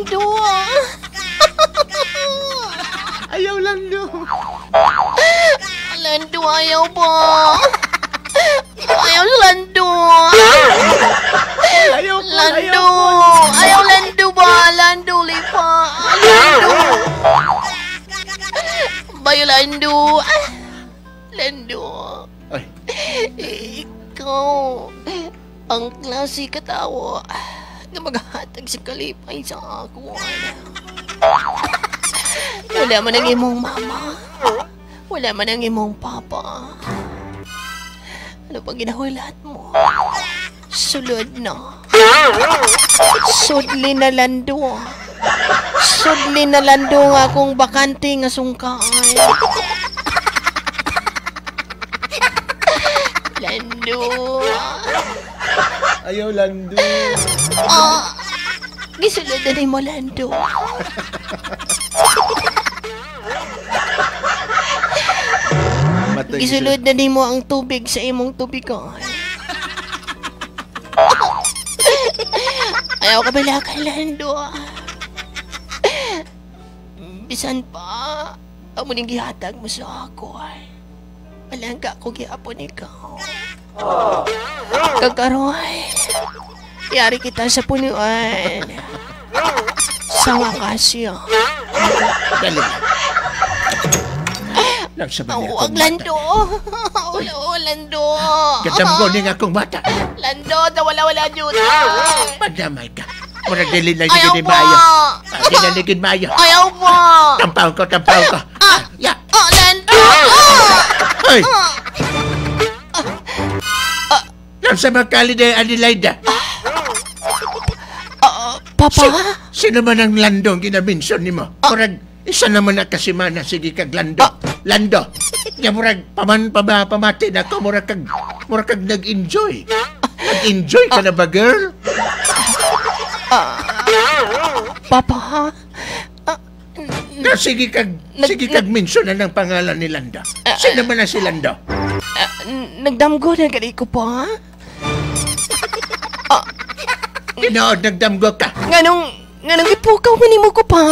Lando. Ayaw, Lando. Lando, ayaw ba? Ayaw, Lando. Ayaw po, Lando. ayaw po. Ayaw, Lando ba? Lando, lipa. Lando. Bayo, Lando. Lando. Ay, Ikaw, ang klase katawa na maghatag sa kalipay sa ako. Wala man ang imong mama. Wala man ang imong papa. Ano pang ginahulat mo? Sulod na. Sudli na Lando. Sudli na Lando nga akong bakante nga sungkaan. Lando. ayaw, Lando. Gisulod na mo, Lando. Matay Gisulod na mo ang tubig sa imong tubigan. Ayaw ka bala kay Lando. Bisan pa, amo ning gihatag mo sa ako ay. Palangga ko gihapon ikaw. Kagaroy. Yari kita sa punuan. Sa wakasyo. Dali. Nagsabi niya Huwag akong Lando. bata. Wala, Lando. Kadamgo ni nga akong bata. Lando, wala dyan. Madamay ka. Murag dili na Ayaw sigid po. maayo. Di na ligid maayo. Ayaw po. Tampaw ko. Ya. Lando. Ay! Nasa makali na Adelaida. Papa? Sino man ang Landong ginaminson ni mo? Murag, isa naman na kasimana, sige kag Lando. Lando. Nga murag, pamati na ko, murag kag nag-enjoy. Nag-enjoy ka na ba, girl? Papa? Na sige kag mention na ng pangalan ni Lando. Sino man na si Lando? Nagdamgo na gali ko pa? Inood, nagdamgo ka. Nganong ipukaw mo ko pa?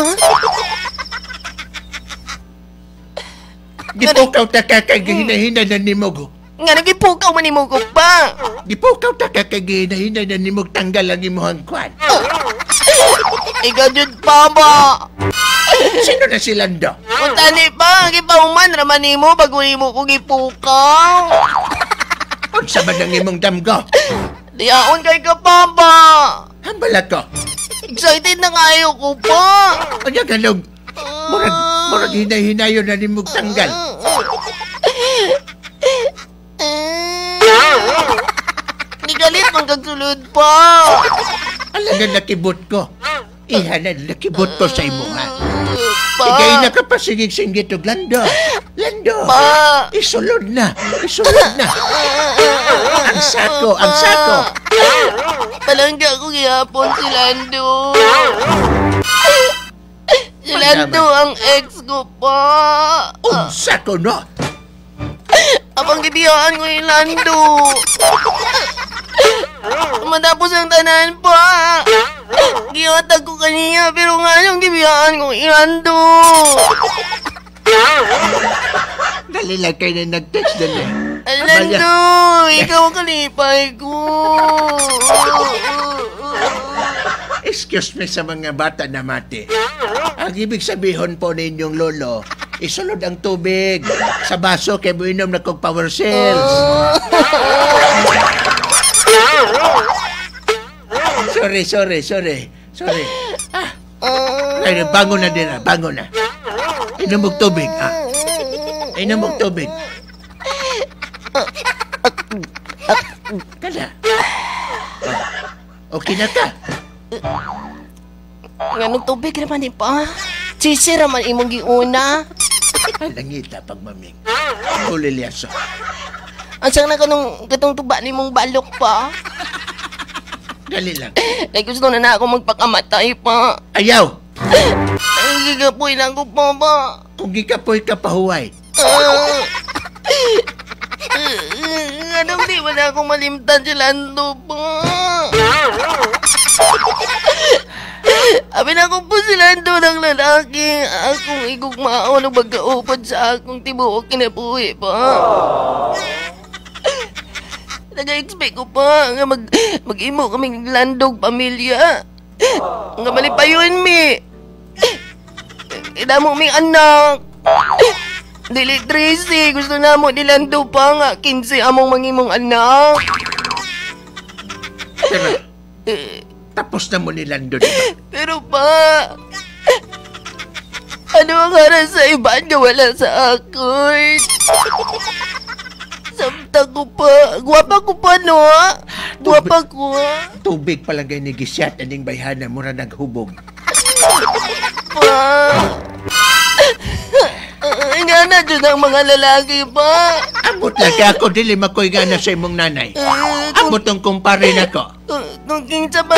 Gipukaw ta ka kay hinahinay na ni Mogo. Nganong ipukaw mo ko pa? Gipukaw ta ka kay hinahinay na ni Mogo tanggal ang imuhang kwan. Ikaw dyan, Papa. Sino na si Lando? Kung tani pa, gipauman raman mo bago mo kong ipukaw. Unsa man ang imong damgo? Diyaon kay ka, Papa. Hambala ko. Excited na kayo ko pa. Ano ganog? Murag hinay-hinayon na ni Mogo tanggal. Nigalit mong kagsulod pa. Alangan nakibot ko. Ihanan nakibot ko sa imo ha. Pa. Igay na ka pa sigig-singgit og Lando. Lando. Pa. Isulod na. Ang sako. Palangga ko gihapon si Lando. Si Lando ang ex ko pa. Ang sako no. Abang gibiyaan ko yung Lando. Matapos ang tanan pa. Gihatag ko kaniya pero nga yung gibiyaan ko yung Lando. Dali lang kayo na nag-text dali. Lando, ikaw ang kalipay ko. Excuse me sa mga bata na mati. Ang ibig sabihin po ninyong lolo, isulod ang tubig sa baso kay buinom na kong power cells. Sorry. Ay, bangon na din. Inom og tubig. Inom og tubig. Kada. Okay na ka. Ganong tubig naman ni pa. Sisi raman imong giuna. Langita pagmaming. Ulilyaso. Ansang na katong tuba ni mong balok pa. Dali lang. Like gusto na ako magpakamatay pa. Ayaw! Ay, gigapoy lang ko pa ba? Kung gikapoy ka pahuway. Anong di ba na ako malimtan si Lando pa? Abin ako po sila ng lalaki. Akong igugmao nang magkaupod sa akong tibuok kinabuhi pa. Nag-expect ko pa nga mag-imo kaming landog pamilya. Nga malipayon mi. Idamo ming anak. Dili 13, gusto na mo nilando pa nga 15 among mangimong anak. Pero, tapos na mo ni Lando, diba? Pero pa, ano ang harap sa iba nga wala sa akin? Samta ko pa. Guwapa ko pa, no? Guwapa ko. Tubig palagay ni Gisyat aning bayhana mura naghubog. Pa. Nga na dyan ang mga lalaki pa. Amot lagi ako, dili makoy gana sa imong nanay. Amot ang kumpare na ko. Kung kinsa ba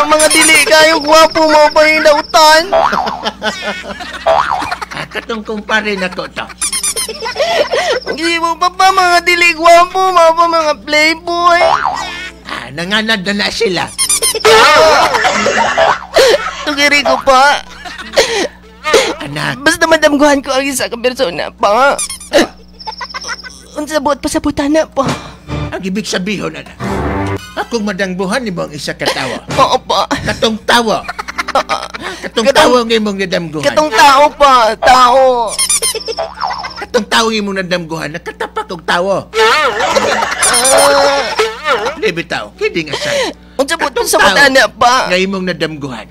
mga dili kayong gwapo mo pa yung lautan? Katong kumpare na ko to. Hindi mo pa mga dili gwapo mo pa mga playboy. Nanganad na sila. Tugiri ko pa. Anak. Basta madamguhan ko ang isa ka persona pa. Unsa buot pa sa butana pa. Ang ibig sabihin, anak. Akong madangbuhan ni mo ang isa katawa. Oo pa. Katong tawa. Katong tawa ng imong nadamguhan. Katong tao pa. Tao. Katong tawa ng imong nadamguhan. Nakatapak og tawa. Di bitaw. Hindi nga sa'yo. Unsa buot pa sa butana pa. Nga imong nadamguhan.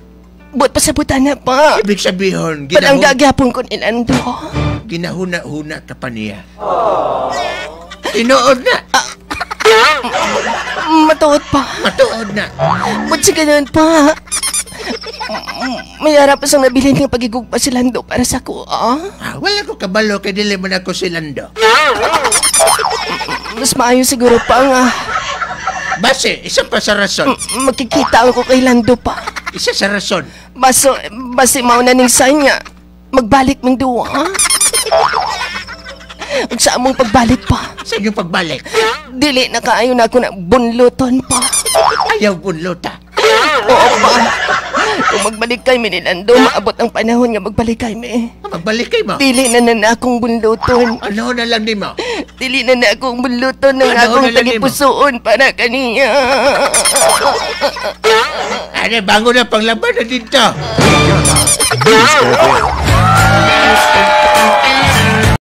Buot pa sa butana pa. Ibig sabihin, Parang gagapon ko nilando. ginahuna-huna ka pa niya. Tinuod na. Matuod pa. Matuod na. Ba't sa ganun pa? May harap pa sang nabilin ng pagigugpa si Lando para sa ko, Wala ko kabalo kay dili man ako si Lando. Mas maayo siguro pa nga. Base, isa pa sa rason. Makikita ako kay Lando pa. Isa sa rason. Base mauna ning sanya. Magbalik mong duwa, Ug sa among pagbalik pa. Sa inyong pagbalik. Dili na kaayo na ako na bunluton pa. Ayaw bunlota. Oo pa. Kung magbalik kay mi ni Lando, maabot ang panahon nga magbalik kay mi. Magbalik kay mo. Dili na akong bunluton. Ano na lang ni mo? Dili na akong bunluton ng Ano akong na lang ni mo? tagipusoon para kaniya. Ano, bango na panglaban na dito.